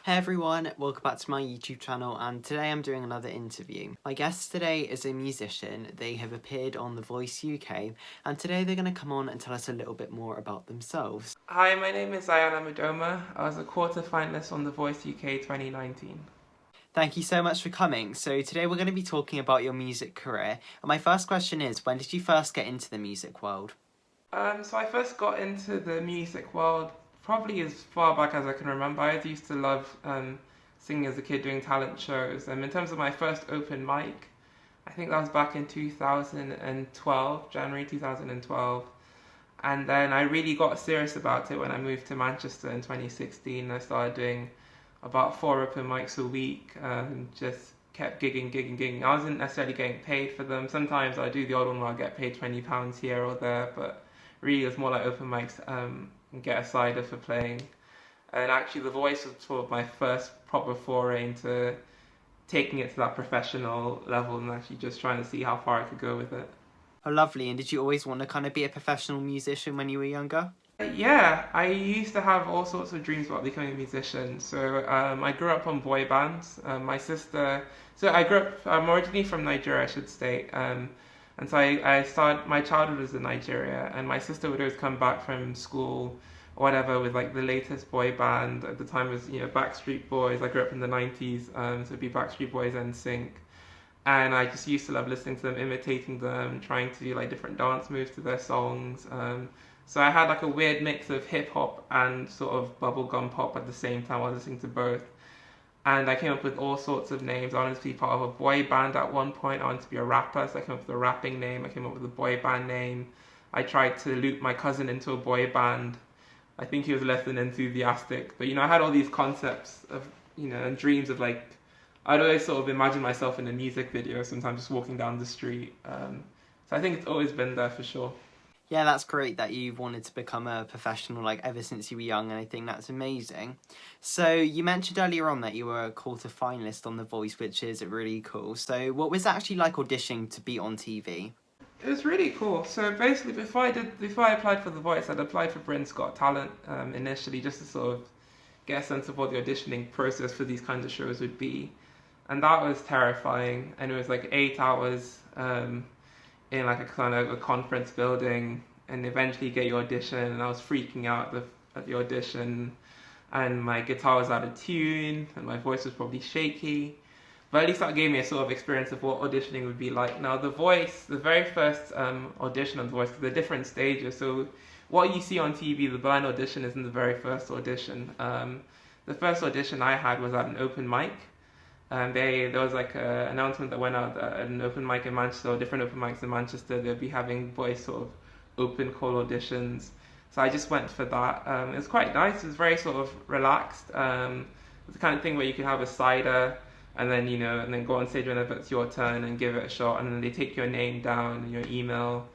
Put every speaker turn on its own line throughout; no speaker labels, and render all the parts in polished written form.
Hey everyone, welcome back to my YouTube channel, and today I'm doing another interview. My guest today is a musician. They have appeared on The Voice UK, and today they're going to come on and tell us a little bit more about themselves.
Hi, my name is Ayanam UDOMA. I was a quarter finalist on The Voice UK 2019.
Thank you so much for coming. So today we're going to be talking about your music career, and my first question is, when did you first get into the music world?
So I first got into the music world probably as far back as I can remember. I used to love singing as a kid, doing talent shows. In terms of my first open mic, I think that was back in 2012, January 2012. And then I really got serious about it when I moved to Manchester in 2016. I started doing about 4 open mics a week, just kept gigging. I wasn't necessarily getting paid for them. Sometimes I do the odd one where I get paid £20 here or there, but really it was more like open mics and get a cider for playing. And actually The Voice was sort of my first proper foray into taking it to that professional level and actually just trying to see how far I could go with it.
Oh, lovely. And did you always want to kind of be a professional musician when you were younger?
Yeah, I used to have all sorts of dreams about becoming a musician. So I grew up on boy bands. My sister, so I grew up. I'm originally from Nigeria, I should state. And so I started. My childhood was in Nigeria, and my sister would always come back from school or whatever with like the latest boy band. At the time it was Backstreet Boys. I grew up in the '90s, so it'd be Backstreet Boys and NSYNC. And I just used to love listening to them, imitating them, trying to do like different dance moves to their songs. So I had like a weird mix of hip hop and sort of bubblegum pop at the same time. I was listening to both. And I came up with all sorts of names. I wanted to be part of a boy band at one point. I wanted to be a rapper, so I came up with a rapping name. I came up with a boy band name. I tried to loop my cousin into a boy band. I think he was less than enthusiastic. But I had all these concepts of, and dreams of like, I'd always sort of imagine myself in a music video, sometimes just walking down the street. So I think it's always been there for sure.
Yeah, that's great that you've wanted to become a professional like ever since you were young, and I think that's amazing. So you mentioned earlier on that you were a quarter finalist on The Voice, which is really cool. So what was it actually like auditioning to be on TV?
It was really cool. So basically, before I applied for The Voice, I'd applied for Britain's Got Talent initially, just to sort of get a sense of what the auditioning process for these kinds of shows would be, and that was terrifying. And it was like 8 hours in like a kind of a conference building, and eventually get your audition. And I was freaking out at the audition, and my guitar was out of tune, and my voice was probably shaky. But at least that gave me a sort of experience of what auditioning would be like. Now, The Voice, the very first audition on The Voice, because there are different stages. So what you see on TV, the blind audition, isn't the very first audition. The first audition I had was at an open mic. There was like an announcement that went out at an open mic in Manchester, or different open mics in Manchester. They'd be having Voice sort of open call auditions. So I just went for that. It was quite nice. It was very sort of relaxed. It's the kind of thing where you can have a cider and then and then go on stage whenever it's your turn and give it a shot. And then they take your name down and your email,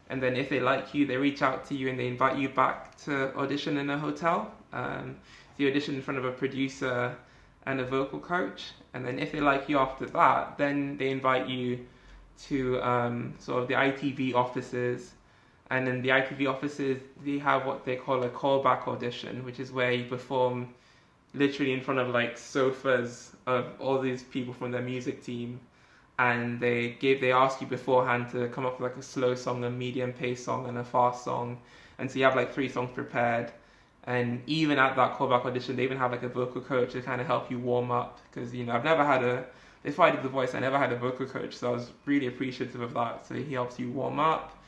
and then if they like you, they reach out to you and they invite you back to audition in a hotel. So you audition in front of a producer and a vocal coach, and then if they like you after that, then they invite you to sort of the ITV offices. And in the ITV offices, they have what they call a callback audition, which is where you perform literally in front of like sofas of all these people from their music team, and they ask you beforehand to come up with like a slow song, a medium pace song, and a fast song, and so you have like 3 songs prepared. And even at that callback audition, they even have like a vocal coach to kind of help you warm up, because I've never had before I did The Voice, I never had a vocal coach, so I was really appreciative of that. So he helps you warm up,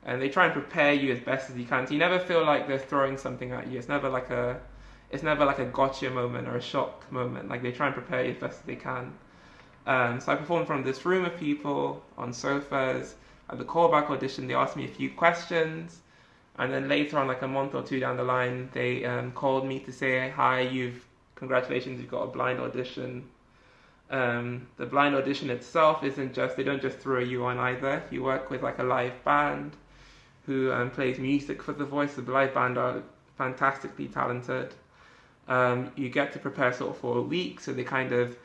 and they try and prepare you as best as you can. So you never feel like they're throwing something at you. It's never like a gotcha moment or a shock moment. Like, they try and prepare you as best as they can. So I performed from this room of people on sofas. At the callback audition, they asked me a few questions, and then later on, like a month or 2 down the line, they called me to say, "Hi, congratulations, you've got a blind audition." The blind audition itself they don't just throw you on either. You work with like a live band who plays music for The Voice. The live band are fantastically talented. You get to prepare sort of for a week, so you kind of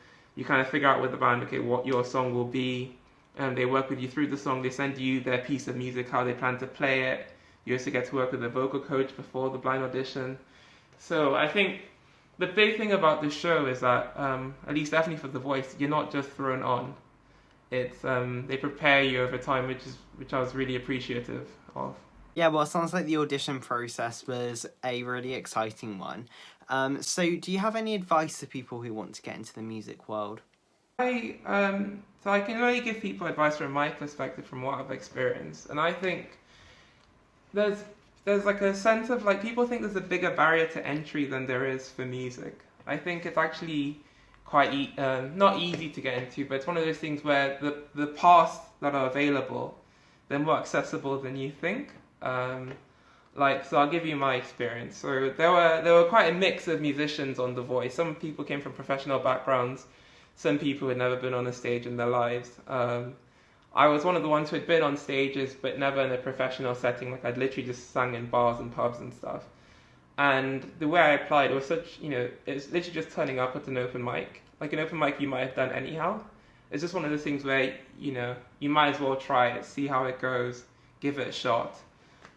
figure out with the band, okay, what your song will be. They work with you through the song. They send you their piece of music, how they plan to play it. You also get to work with a vocal coach before the blind audition. So I think the big thing about the show is that, at least definitely for The Voice, you're not just thrown on. It's they prepare you over time, which I was really appreciative of.
Yeah, well, it sounds like the audition process was a really exciting one. So do you have any advice to people who want to get into the music world?
So I can only give people advice from my perspective, from what I've experienced, and I think there's there's like a sense of like people think there's a bigger barrier to entry than there is for music. I think it's actually quite not easy to get into, but it's one of those things where the paths that are available, they're more accessible than you think. So I'll give you my experience. So there were quite a mix of musicians on The Voice. Some people came from professional backgrounds. Some people had never been on a stage in their lives. I was one of the ones who had been on stages, but never in a professional setting. Like I'd literally just sung in bars and pubs and stuff. And the way I applied was it was literally just turning up at an open mic. Like an open mic you might have done anyhow. It's just one of those things where, you might as well try it, see how it goes, give it a shot.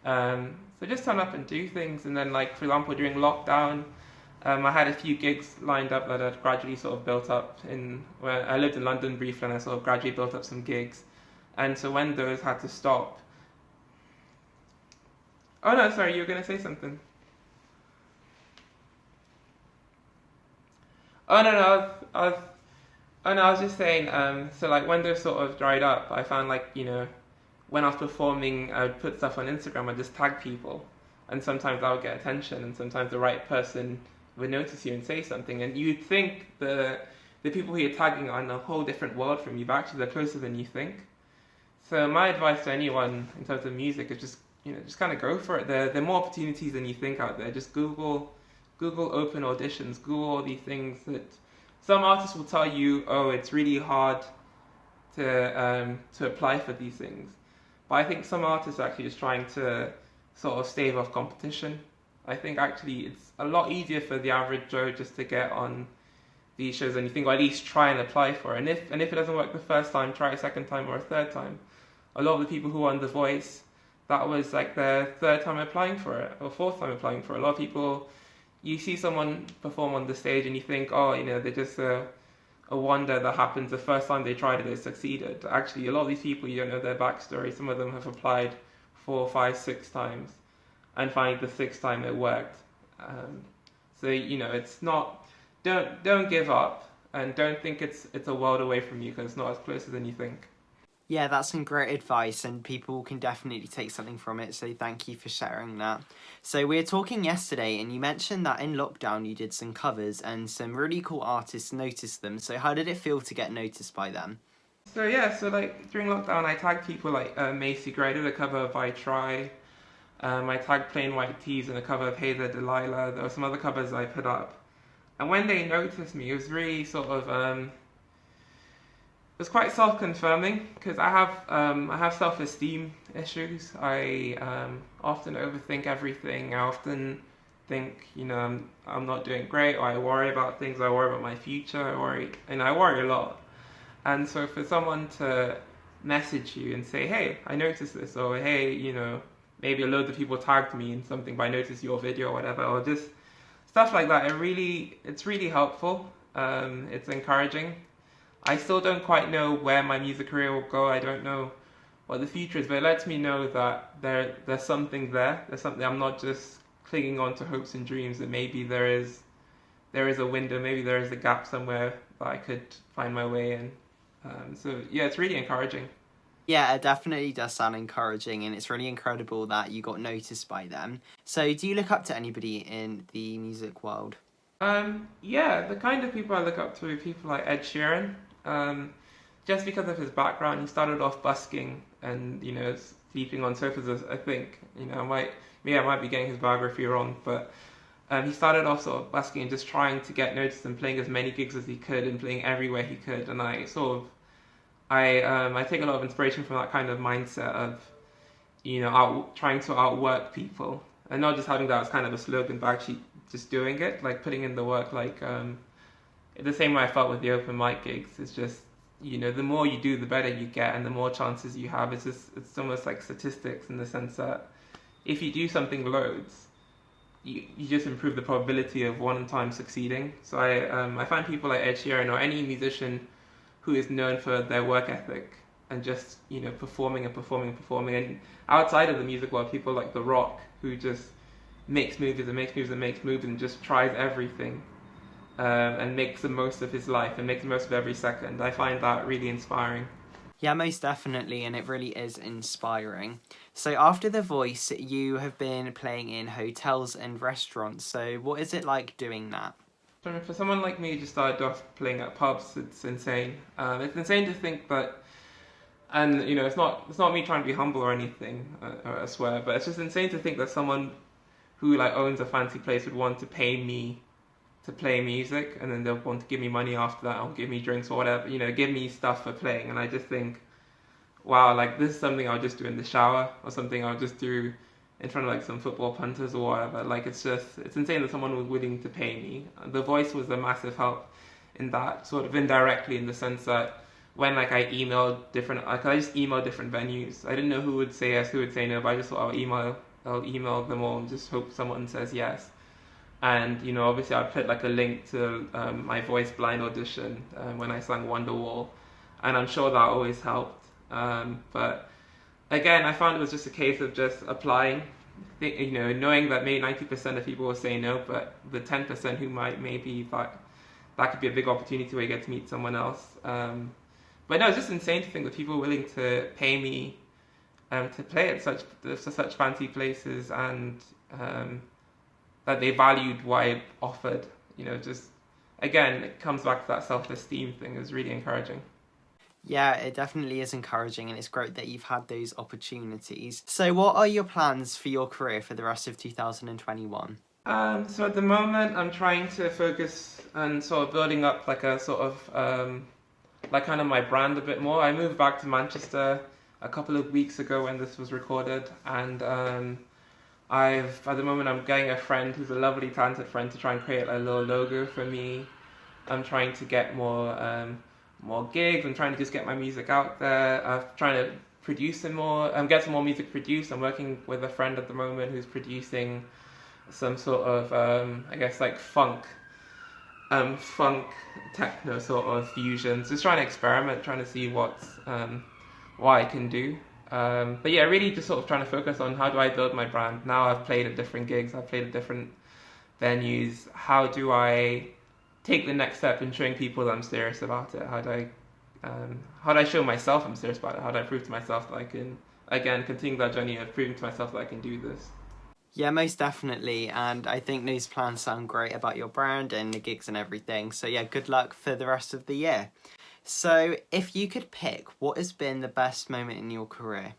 So just turn up and do things. And then, like, for example, during lockdown, I had a few gigs lined up that had gradually sort of built up where I lived in London briefly, and I sort of gradually built up some gigs. And so when those had to stop... Oh no, sorry, you were going to say something. Oh no, I was just saying, so like when those sort of dried up, I found like, when I was performing, I would put stuff on Instagram, I'd just tag people. And sometimes I would get attention, and sometimes the right person would notice you and say something. And you'd think the people who you're tagging are in a whole different world from you, but actually they're closer than you think. So my advice to anyone in terms of music is just kind of go for it. There are more opportunities than you think out there. Just Google open auditions, Google all these things that some artists will tell you, oh, it's really hard to apply for these things. But I think some artists are actually just trying to sort of stave off competition. I think actually it's a lot easier for the average Joe just to get on these shows than you think, or at least try and apply for it. And if it doesn't work the first time, try a second time or a third time. A lot of the people who are on The Voice, that was like their third time applying for it, or fourth time applying for it. A lot of people, you see someone perform on the stage and you think, oh, they're just a wonder that happens the first time they tried it, they succeeded. Actually, a lot of these people, you don't know their backstory. Some of them have applied 4, 5, 6 times, and finally the 6th time it worked. So it's not. Don't give up, and don't think it's a world away from you, because it's not as close as you think.
Yeah, that's some great advice, and people can definitely take something from it, so thank you for sharing that. So we were talking yesterday, and you mentioned that in lockdown you did some covers, and some really cool artists noticed them. So how did it feel to get noticed by them?
So yeah, so like during lockdown I tagged people like Macy Gray did a cover of I Try. I tagged Plain White Tees in a cover of Hey There Delilah. There were some other covers I put up. And when they noticed me, it was really sort of... it was quite self-confirming, because I have self-esteem issues. I often overthink everything. I often think, I'm not doing great, or I worry about things. I worry about my future. I worry a lot. And so for someone to message you and say, hey, I noticed this, or hey, maybe a load of people tagged me in something, but I noticed your video or whatever, or just stuff like that, it's really helpful. It's encouraging. I still don't quite know where my music career will go. I don't know what the future is, but it lets me know that there's something there. There's something. I'm not just clinging on to hopes and dreams, that maybe there is a window, maybe there is a gap somewhere that I could find my way in. So yeah, it's really encouraging.
Yeah, it definitely does sound encouraging, and it's really incredible that you got noticed by them. So do you look up to anybody in the music world?
Yeah, the kind of people I look up to are people like Ed Sheeran. Just because of his background, he started off busking and sleeping on sofas. I think I might be getting his biography wrong, but he started off sort of busking and just trying to get noticed and playing as many gigs as he could and playing everywhere he could. And I take a lot of inspiration from that kind of mindset of trying to outwork people, and not just having that as kind of a slogan, but actually just doing it, like putting in the work. Like the same way I felt with the open mic gigs. It's just the more you do, the better you get, and the more chances you have. It's almost like statistics, in the sense that if you do something loads, you just improve the probability of one time succeeding. So I find people like Ed Sheeran or any musician who is known for their work ethic and just performing and performing and performing. And outside of the music world, people like The Rock who just makes movies and makes movies and makes movies and just tries everything and makes the most of his life and makes the most of every second. I find that really inspiring.
Yeah, most definitely, and it really is inspiring. So after The Voice, you have been playing in hotels and restaurants. So what is it like doing that?
I mean, for someone like me who just started off playing at pubs, it's insane. It's insane to think that, and it's not me trying to be humble or anything, I swear, but it's just insane to think that someone who like owns a fancy place would want to pay me to play music, and then they'll want to give me money after that, or give me drinks or whatever, give me stuff for playing. And I just think, wow, like this is something I'll just do in the shower, or something I'll just do in front of like some football punters or whatever. Like it's insane that someone was willing to pay me. The Voice was a massive help in that, sort of indirectly, in the sense that when like I emailed different, like I just emailed different venues. I didn't know who would say yes, who would say no, but I just thought I'll email them all and just hope someone says yes. And obviously I put like a link to my voice blind audition when I sang Wonderwall, and I'm sure that always helped. But again, I found it was just a case of just applying, knowing that maybe 90% of people will say no, but the 10% who might, maybe that could be a big opportunity where you get to meet someone else. But no, it's just insane to think that people are willing to pay me to play at such fancy places, and that they valued what I offered. Just again, it comes back to that self-esteem thing. Is really encouraging.
Yeah, it definitely is encouraging, and it's great that you've had those opportunities. So what are your plans for your career for the rest of 2021?
So at the moment, I'm trying to focus on sort of building up like a sort of like kind of my brand a bit more. I moved back to Manchester a couple of weeks ago when this was recorded, and at the moment I'm getting a friend who's a lovely talented friend to try and create a little logo for me. I'm trying to get more gigs. I'm trying to just get my music out there. I'm trying to produce some more, get some more music produced. I'm working with a friend at the moment who's producing some sort of I guess like funk techno sort of fusions. Just trying to experiment, trying to see what I can do. But yeah, really just sort of trying to focus on how do I build my brand. Now I've played at different gigs, I've played at different venues. How do I take the next step in showing people that I'm serious about it? How do I show myself I'm serious about it? How do I prove to myself that I can, again, continue that journey of proving to myself that I can do this?
Yeah, most definitely, and I think those plans sound great about your brand and the gigs and everything. So yeah, good luck for the rest of the year. So, if you could pick, what has been the best moment in your career?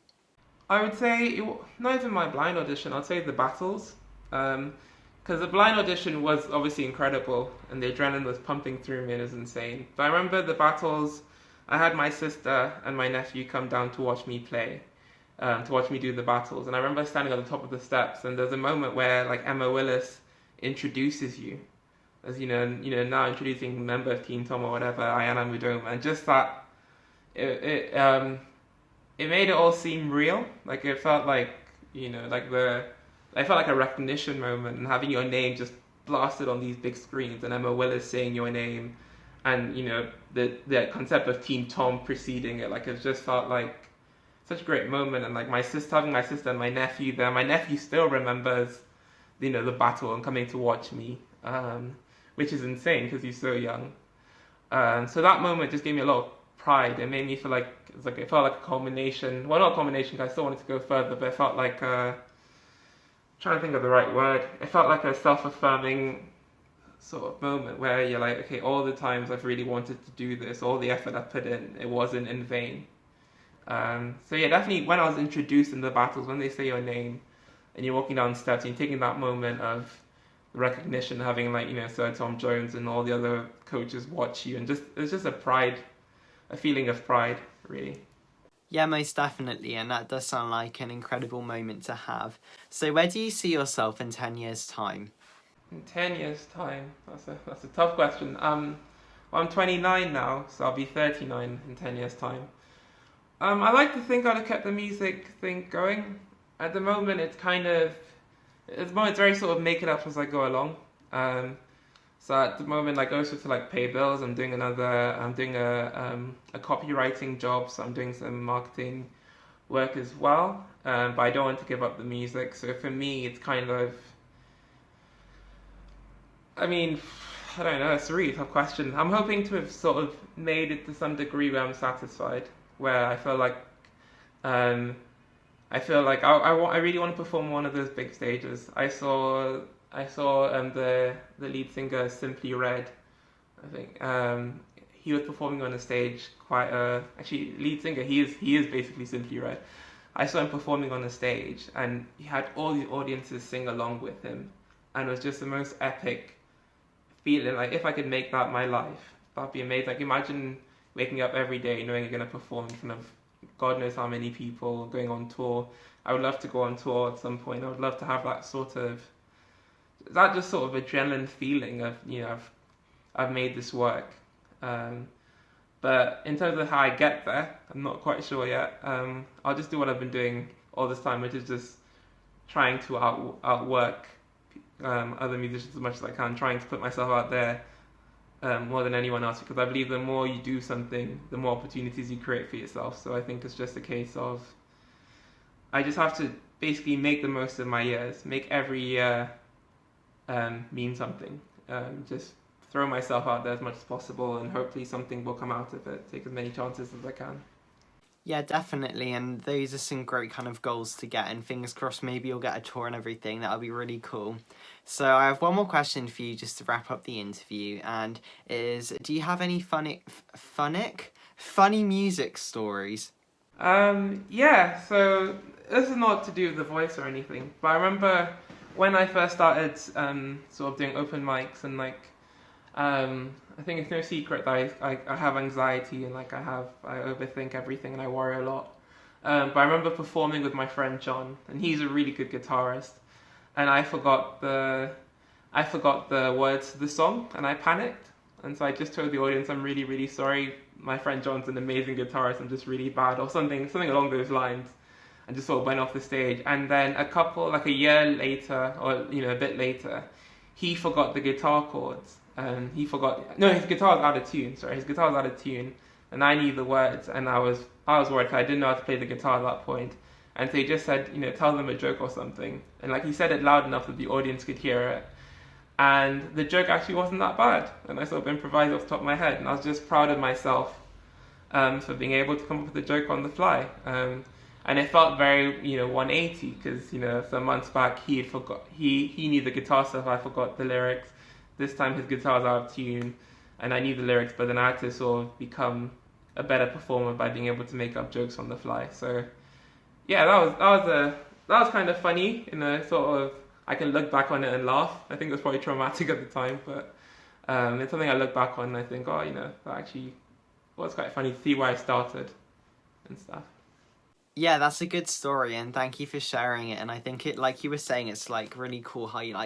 I would say, not even my blind audition, I'd say the battles. Because the blind audition was obviously incredible, and the adrenaline was pumping through me and it was insane. But I remember the battles, I had my sister and my nephew come down to watch me play, to watch me do the battles. And I remember standing at the top of the steps, and there's a moment where like Emma Willis introduces you. As now introducing member of Team Tom or whatever, Ayanam, UDOMA, and just that, it made it all seem real. Like it felt like, I felt like a recognition moment, and having your name just blasted on these big screens, and Emma Willis saying your name, and the concept of Team Tom preceding it, like it just felt like such a great moment. And like having my sister and my nephew there, my nephew still remembers, the battle and coming to watch me. Which is insane because he's so young. So that moment just gave me a lot of pride. It made me feel like it felt like a culmination. Well, not a culmination because I still wanted to go further, but it felt like trying to think of the right word. It felt like a self-affirming sort of moment where you're like, okay, all the times I've really wanted to do this, all the effort I put in, it wasn't in vain. So yeah, definitely when I was introduced in the battles, when they say your name and you're walking down the steps and you're taking that moment of recognition, having like Sir Tom Jones and all the other coaches watch you, and it's just a feeling of pride, really.
Yeah, most definitely, and that does sound like an incredible moment to have. So where do you see yourself in 10 years' time?
In 10 years' time, that's a tough question. Well, I'm 29 now, so I'll be 39 in 10 years' time. I like to think I'd have kept the music thing going. At the moment, it's at the moment it's very sort of make it up as I go along. So at the moment, like also to like pay bills, I'm doing a copywriting job, so I'm doing some marketing work as well. But I don't want to give up the music. So for me, it's kind of, I mean, I don't know, it's a really tough question. I'm hoping to have sort of made it to some degree where I'm satisfied, where I feel like, I really want to perform one of those big stages. I saw the lead singer Simply Red. I think he was performing on a stage actually lead singer. He is basically Simply Red. I saw him performing on a stage, and he had all the audiences sing along with him, and it was just the most epic feeling. Like if I could make that my life, that'd be amazing. Like imagine waking up every day knowing you're gonna perform in front of God knows how many people, going on tour. I would love to go on tour at some point. I would love to have that sort of adrenaline feeling of, I've made this work. But in terms of how I get there, I'm not quite sure yet. I'll just do what I've been doing all this time, which is just trying to outwork other musicians as much as I can, trying to put myself out there more than anyone else, because I believe the more you do something, the more opportunities you create for yourself. So I think it's just a case of, I just have to basically make the most of my years, make every year mean something. Just throw myself out there as much as possible, and hopefully something will come out of it. Take as many chances as I can.
Yeah, definitely, and those are some great kind of goals to get, and fingers crossed maybe you'll get a tour and everything. That'll be really cool. So I have one more question for you just to wrap up the interview, and it is, do you have any funny music stories?
Yeah, so this is not to do with the voice or anything, but I remember when I first started sort of doing open mics, and I think it's no secret that I have anxiety, and I overthink everything, and I worry a lot. But I remember performing with my friend John, and he's a really good guitarist, and I forgot the words to the song, and I panicked, and so I just told the audience, I'm really, really sorry. My friend John's an amazing guitarist. I'm just really bad, or something along those lines. And just sort of went off the stage. And then a year later, or a bit later, he forgot the guitar chords. His guitar was out of tune. His guitar was out of tune, and I knew the words, and I was worried because I didn't know how to play the guitar at that point. And so he just said, tell them a joke or something. And he said it loud enough that the audience could hear it. And the joke actually wasn't that bad. And I sort of improvised off the top of my head, and I was just proud of myself for being able to come up with a joke on the fly. And it felt very, 180, because, some months back he knew the guitar stuff, I forgot the lyrics. This time his guitar was out of tune, and I knew the lyrics, but then I had to sort of become a better performer by being able to make up jokes on the fly. So, yeah, that was kind of funny, in a sort of, I can look back on it and laugh. I think it was probably traumatic at the time, but it's something I look back on and I think, that actually was quite funny to see where I started and stuff.
Yeah, that's a good story, and thank you for sharing it. And I think it, like you were saying, it's really cool how you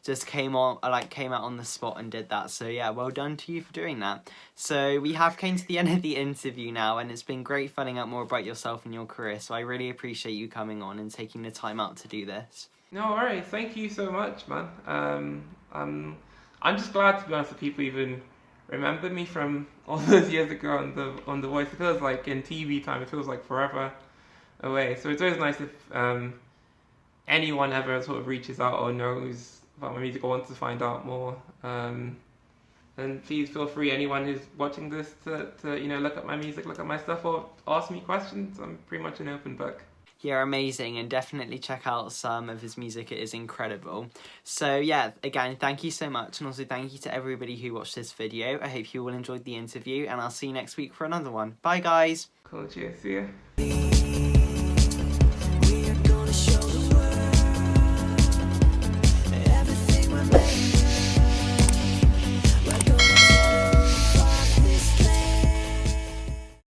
just came out on the spot and did that. So yeah, well done to you for doing that. So we have came to the end of the interview now, and it's been great finding out more about yourself and your career. So I really appreciate you coming on and taking the time out to do this.
No worries, thank you so much, man. I'm just glad, to be honest, that people even remember me from all those years ago on the Voice. It feels like in TV time, it feels like forever away. So it's always nice if anyone ever sort of reaches out or knows about my music or wants to find out more. And please feel free, anyone who's watching this, to look at my music, look at my stuff, or ask me questions. I'm pretty much an open book.
Yeah, amazing, and definitely check out some of his music. It is incredible. So yeah, again, thank you so much, and also thank you to everybody who watched this video. I hope you all enjoyed the interview, and I'll see you next week for another one. Bye, guys.
Cool, cheers, see ya.